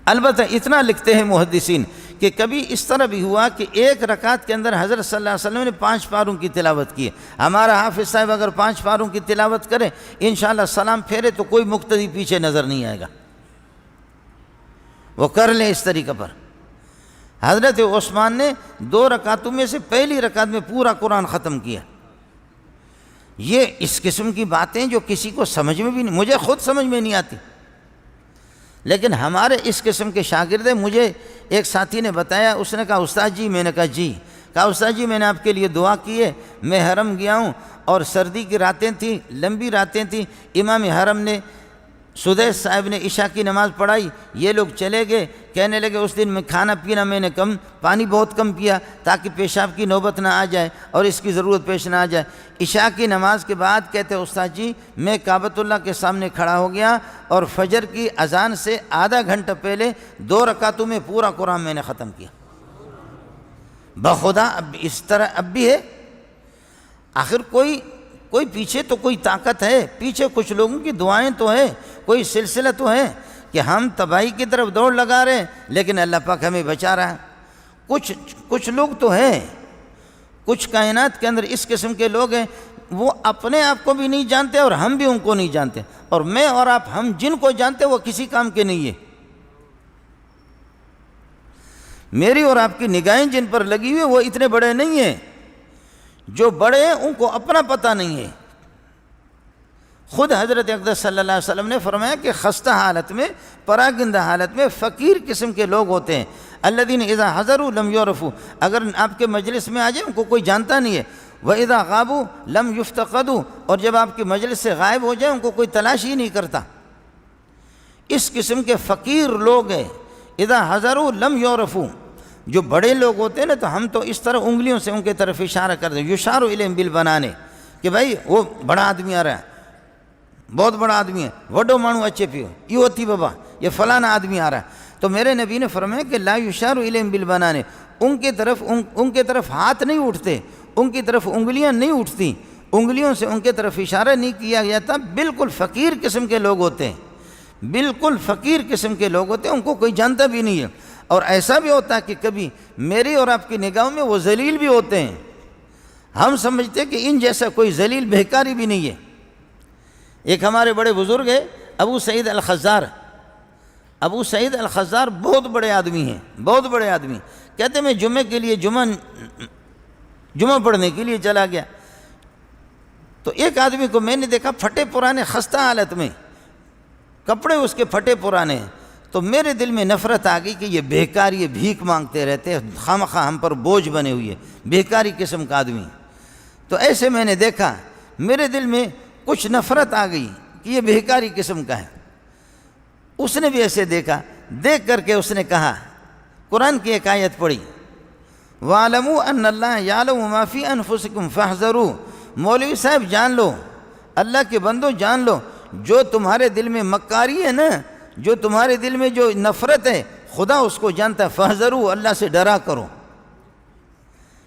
البتہ اتنا لکھتے ہیں محدثین کہ کبھی اس طرح بھی ہوا کہ ایک رکعت کے اندر حضرت صلی اللہ علیہ وسلم نے 5 پاروں کی تلاوت کی ہے۔ ہمارا حافظ صاحب اگر 5 پاروں کی تلاوت کرے انشاءاللہ سلام پھیرے تو کوئی مقتدی پیچھے نظر نہیں آئے گا، وہ کر لیں اس طریقے پر۔ حضرت عثمان نے 2 رکعتوں میں سے پہلی رکعت میں پورا قرآن ختم کیا۔ یہ اس قسم کی باتیں جو کسی کو سمجھ میں بھی نہیں، مجھے خود سمجھ میں نہیں آتی، لیکن ہمارے اس قسم کے شاگرد ہیں۔ مجھے ایک ساتھی نے بتایا، اس نے کہا استاد جی، میں نے کہا جی، کہا استاد جی میں نے آپ کے لیے دعا کی ہے، میں حرم گیا ہوں اور سردی کی راتیں تھیں، لمبی راتیں تھیں، امام حرم نے سدیس صاحب نے عشاء کی نماز پڑھائی، یہ لوگ چلے گئے، کہنے لگے اس دن میں کھانا پینا میں نے پانی بہت کم پیا تاکہ پیشاب کی نوبت نہ آ جائے اور اس کی ضرورت پیش نہ آ جائے۔ عشاء کی نماز کے بعد کہتے استاد جی میں کعبۃ اللہ کے سامنے کھڑا ہو گیا اور فجر کی اذان سے آدھا گھنٹہ پہلے 2 رکعتوں میں پورا قرآن میں نے ختم کیا۔ بخدا اب اس طرح اب بھی ہے، آخر کوئی پیچھے تو کوئی طاقت ہے، پیچھے کچھ لوگوں کی دعائیں تو ہیں، کوئی سلسلہ تو ہے کہ ہم تباہی کی طرف دوڑ لگا رہے ہیں لیکن اللہ پاک ہمیں بچا رہا ہے۔ کچھ لوگ تو ہیں، کچھ کائنات کے اندر اس قسم کے لوگ ہیں، وہ اپنے آپ کو بھی نہیں جانتے اور ہم بھی ان کو نہیں جانتے، اور میں اور آپ ہم جن کو جانتے وہ کسی کام کے نہیں ہے۔ میری اور آپ کی نگاہیں جن پر لگی ہوئی وہ اتنے بڑے نہیں ہیں، جو بڑے ہیں ان کو اپنا پتہ نہیں ہے۔ خود حضرت اقدس صلی اللہ علیہ وسلم نے فرمایا کہ خستہ حالت میں، پراگندہ حالت میں فقیر قسم کے لوگ ہوتے ہیں، الذین اذا حضروا لم یعرفوا، اگر آپ کے مجلس میں آ جائیں ان کو کوئی جانتا نہیں ہے، واذا غابوا لم یفتقدوا، اور جب آپ کی مجلس سے غائب ہو جائیں ان کو کوئی تلاش ہی نہیں کرتا۔ اس قسم کے فقیر لوگ ہیں، اذا حضروا لم یعرفوا۔ جو بڑے لوگ ہوتے ہیں نا تو ہم تو اس طرح انگلیوں سے ان کی طرف اشارہ کرتے ہیں، یشار الیہم بالبنان، کہ بھائی وہ بڑا آدمی آ رہا ہے، بہت بڑا آدمی ہے، وڈو مانو اچھے پیو، یہ ہوتی بابا، یہ فلانا آدمی آ رہا ہے۔ تو میرے نبی نے فرمایا کہ لا یشار الیہم بالبنان، ان کے طرف ہاتھ نہیں اٹھتے، ان کی طرف انگلیاں نہیں اٹھتی، انگلیوں سے ان کے طرف اشارہ نہیں کیا جاتا۔ بالکل فقیر قسم کے لوگ ہوتے ہیں، بالکل فقیر قسم کے لوگ ہوتے ہیں، ان کو کوئی جانتا بھی نہیں ہے۔ اور ایسا بھی ہوتا ہے کہ کبھی میری اور آپ کی نگاہوں میں وہ ذلیل بھی ہوتے ہیں، ہم سمجھتے ہیں کہ ان جیسا کوئی ذلیل بہکاری بھی نہیں ہے۔ ایک ہمارے بڑے بزرگ ہیں ابو سعید الخزار، ابو سعید الخزار بہت بڑے آدمی ہیں، بہت بڑے آدمی، کہتے ہیں میں جمعے کے لیے جمعہ پڑھنے کے لیے چلا گیا تو ایک آدمی کو میں نے دیکھا پھٹے پرانے خستہ حالت میں، کپڑے اس کے پھٹے پرانے ہیں، تو میرے دل میں نفرت آ گئی کہ یہ بہکاری، یہ بھیک مانگتے رہتے ہیں، خامخواہ ہم پر بوجھ بنے ہوئے، بہکاری قسم کا آدمی۔ تو ایسے میں نے دیکھا، میرے دل میں کچھ نفرت آ گئی کہ یہ بہکاری قسم کا ہے۔ اس نے بھی ایسے دیکھا، دیکھ کر کے اس نے کہا، قرآن کی ایک آیت پڑھی، وَاعْلَمُوا أَنَّ اللَّهَ يَعْلَمُ مَا فِي أَنفُسِكُمْ فَاحْذَرُوا۔ مولوی صاحب جان لو، اللہ کے بندو جان لو، جو تمہارے دل میں مکاری ہے نا، جو تمہارے دل میں جو نفرت ہے، خدا اس کو جانتا ہے، فَاحْذَرُوا، اللہ سے ڈرا کرو۔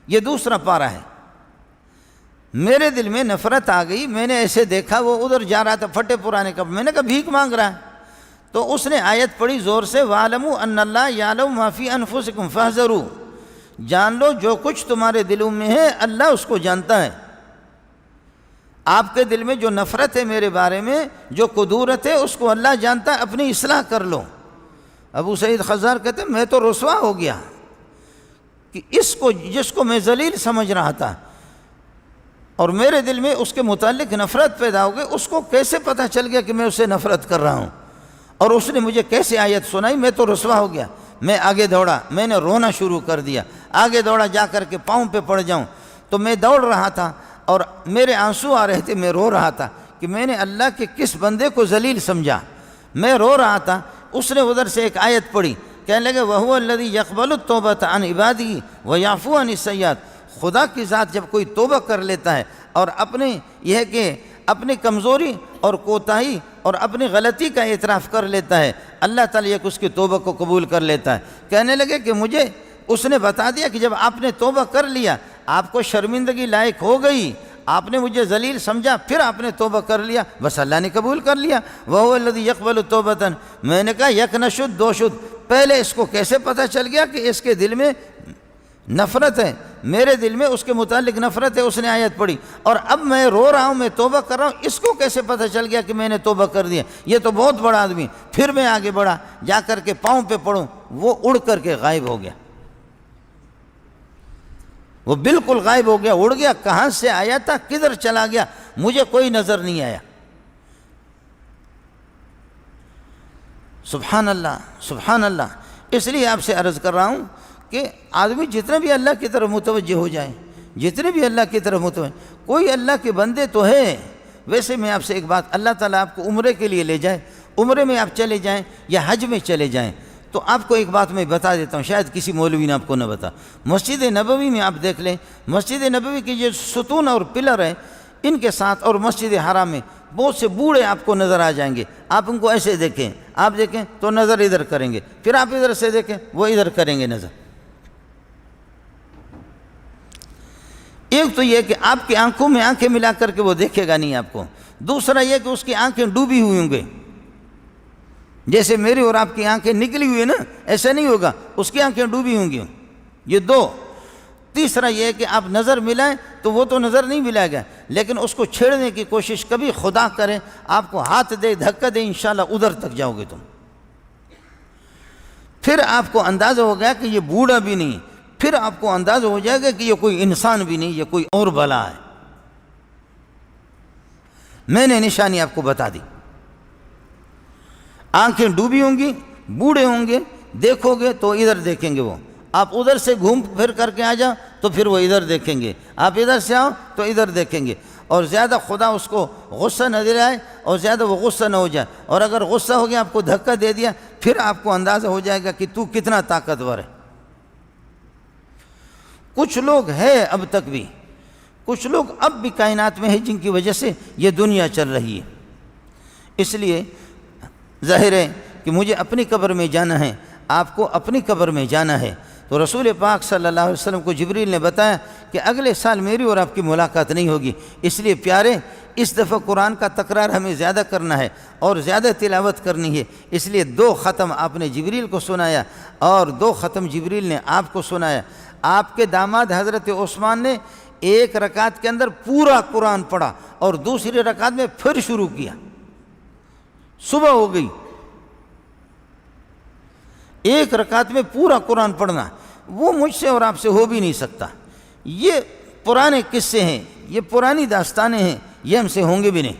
یہ دوسرا پارہ ہے۔ میرے دل میں نفرت آ گئی، میں نے ایسے دیکھا وہ ادھر جا رہا تھا پھٹے پرانے کپڑے، میں نے کہا بھیک مانگ رہا ہے، تو اس نے آیت پڑھی زور سے، وَاعْلَمُوا أَنَّ اللَّهَ يَعْلَمُ مَا فِي أَنفُسِكُمْ فَاحْذَرُوا، جان لو جو کچھ تمہارے دلوں میں ہے اللہ اس کو جانتا ہے۔ آپ کے دل میں جو نفرت ہے میرے بارے میں، جو قدورت ہے، اس کو اللہ جانتا ہے، اپنی اصلاح کر لو۔ ابو سعید خزار کہتے ہیں میں تو رسوا ہو گیا کہ جس کو میں ذلیل سمجھ رہا تھا اور میرے دل میں اس کے متعلق نفرت پیدا ہو گئی، اس کو کیسے پتہ چل گیا کہ میں اسے نفرت کر رہا ہوں، اور اس نے مجھے کیسے آیت سنائی، میں تو رسوا ہو گیا۔ میں آگے دوڑا، میں نے رونا شروع کر دیا، آگے دوڑا جا کر کے پاؤں پہ پڑ جاؤں، تو میں دوڑ رہا تھا اور میرے آنسو آ رہے تھے، میں رو رہا تھا کہ میں نے اللہ کے کس بندے کو ذلیل سمجھا، میں رو رہا تھا۔ اس نے ادھر سے ایک آیت پڑھی، کہنے لگے وَهُوَ الَّذِي يَقْبَلُ التَّوْبَةَ عَنْ عِبَادِهِ وَيَعْفُو عَنِ السَّيِّئَاتِ، خدا کی ذات جب کوئی توبہ کر لیتا ہے اور یہ ہے کہ اپنی کمزوری اور کوتاہی اور اپنی غلطی کا اعتراف کر لیتا ہے، اللہ تعالیٰ اس کی توبہ کو قبول کر لیتا ہے۔ کہنے لگے کہ مجھے اس نے بتا دیا کہ جب آپ نے توبہ کر لیا، آپ کو شرمندگی لائق ہو گئی، آپ نے مجھے ذلیل سمجھا، پھر آپ نے توبہ کر لیا، بس اللہ نے قبول کر لیا۔ وَهُوَ الَّذِي يَقْبَلُ التَّوْبَةَ، میں نے کہا یک نہ شد دو شد، پہلے اس کو کیسے پتہ چل گیا کہ اس کے دل میں نفرت ہے، میرے دل میں اس کے متعلق نفرت ہے، اس نے آیت پڑھی، اور اب میں رو رہا ہوں، میں توبہ کر رہا ہوں، اس کو کیسے پتہ چل گیا کہ میں نے توبہ کر دیا؟ یہ تو بہت بڑا آدمی۔ پھر میں آگے بڑھا، جا کر کے پاؤں پہ پڑھوں، وہ اڑ کر کے غائب ہو گیا، وہ بالکل غائب ہو گیا، اڑ گیا، کہاں سے آیا تھا کدھر چلا گیا مجھے کوئی نظر نہیں آیا۔ سبحان اللہ سبحان اللہ۔ اس لیے آپ سے عرض کر رہا ہوں کہ آدمی جتنے بھی اللہ کی طرف متوجہ ہو جائیں، جتنے بھی اللہ کی طرف متوجہ، کوئی اللہ کے بندے تو ہے۔ ویسے میں آپ سے ایک بات، اللہ تعالیٰ آپ کو عمرے کے لیے لے جائے، عمرے میں آپ چلے جائیں یا حج میں چلے جائیں، تو آپ کو ایک بات میں بتا دیتا ہوں، شاید کسی مولوی نے آپ کو نہ بتا۔ مسجد نبوی میں آپ دیکھ لیں، مسجد نبوی کی جو ستون اور پلر ہیں ان کے ساتھ، اور مسجد حرام میں بہت سے بوڑھے آپ کو نظر آ جائیں گے، آپ ان کو ایسے دیکھیں، آپ دیکھیں تو نظر ادھر کریں گے، پھر آپ ادھر سے دیکھیں وہ ادھر کریں گے نظر۔ ایک تو یہ کہ آپ کی آنکھوں میں آنکھیں ملا کر کے وہ دیکھے گا نہیں آپ کو، دوسرا یہ کہ اس کی آنکھیں ڈوبی ہوئی ہوں گے، جیسے میری اور آپ کی آنکھیں نکلی ہوئی ہیں نا، ایسا نہیں ہوگا، اس کی آنکھیں ڈوبی ہوں گی۔ یہ دو۔ تیسرا یہ کہ آپ نظر ملائیں تو وہ تو نظر نہیں ملائے گا، لیکن اس کو چھیڑنے کی کوشش کبھی خدا کرے، آپ کو ہاتھ دے دھکا دے، انشاءاللہ ادھر تک جاؤ گے تم۔ پھر آپ کو اندازہ ہو گیا کہ یہ بوڑھا بھی نہیں، پھر آپ کو اندازہ ہو جائے گا کہ یہ کوئی انسان بھی نہیں، یہ کوئی اور بلا ہے۔ میں نے نشانی آپ کو بتا دی۔ آنکھیں ڈوبی ہوں گی، بوڑھے ہوں گے، دیکھو گے تو ادھر دیکھیں گے وہ، آپ ادھر سے گھوم پھر کر کے آ جاؤ تو پھر وہ ادھر دیکھیں گے، آپ ادھر سے آؤ تو ادھر دیکھیں گے، اور زیادہ خدا اس کو غصہ نہ دلائے اور زیادہ وہ غصہ نہ ہو جائے، اور اگر غصہ ہو گیا آپ کو دھکا دے دیا، پھر آپ کو اندازہ ہو جائے گا کہ تو کتنا طاقتور ہے۔ کچھ لوگ ہیں اب تک بھی، کچھ لوگ اب بھی کائنات میں ہیں جن کی وجہ سے یہ دنیا چل رہی ہے۔ اس لیے ظاہر ہے کہ مجھے اپنی قبر میں جانا ہے، آپ کو اپنی قبر میں جانا ہے، تو رسول پاک صلی اللہ علیہ وسلم کو جبریل نے بتایا کہ اگلے سال میری اور آپ کی ملاقات نہیں ہوگی، اس لیے پیارے اس دفعہ قرآن کا تکرار ہمیں زیادہ کرنا ہے اور زیادہ تلاوت کرنی ہے، اس لیے 2 ختم آپ نے جبریل کو سنایا اور 2 ختم جبریل نے آپ کو سنایا۔ آپ کے داماد حضرت عثمان نے 1 رکعت کے اندر پورا قرآن پڑھا اور دوسری رکعت میں پھر شروع کیا، صبح ہو گئی، 1 رکعت میں پورا قرآن پڑھنا وہ مجھ سے اور آپ سے ہو بھی نہیں سکتا۔ یہ پرانے قصے ہیں، یہ پرانی داستانیں ہیں، یہ ہم سے ہوں گے بھی نہیں،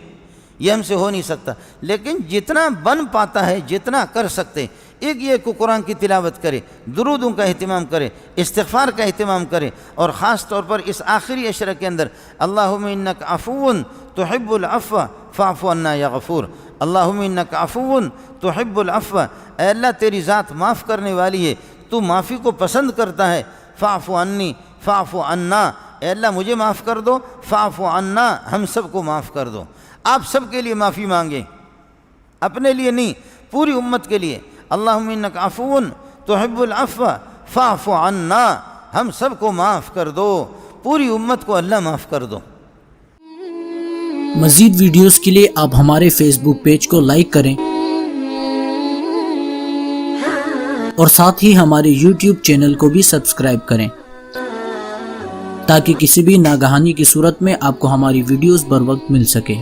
یہ ہم سے ہو نہیں سکتا، لیکن جتنا بن پاتا ہے، جتنا کر سکتے، ایک یہ کہ قرآن کی تلاوت کرے، درودوں کا اہتمام کرے، استغفار کا اہتمام کرے، اور خاص طور پر اس آخری عشرہ کے اندر اللہم انک عفو تحب العفو فاعف عنا یا غفور، اللہم انک عفو تحب العفو، اے اللہ تیری ذات معاف کرنے والی ہے، تو معافی کو پسند کرتا ہے، فاعف عنی فاعف عنا، اے اللہ مجھے معاف کر دو، فاعف عنا ہم سب کو معاف کر دو۔ آپ سب کے لیے معافی مانگیں، اپنے لیے نہیں، پوری امت کے لیے، اللہم انک عفو تحب العفو فاعف عنا، ہم سب کو معاف کر دو، پوری امت کو اللہ معاف کر دو۔ مزید ویڈیوز کے لیے آپ ہمارے فیس بک پیج کو لائک کریں اور ساتھ ہی ہمارے یوٹیوب چینل کو بھی سبسکرائب کریں تاکہ کسی بھی ناگہانی کی صورت میں آپ کو ہماری ویڈیوز بر وقت مل سکے۔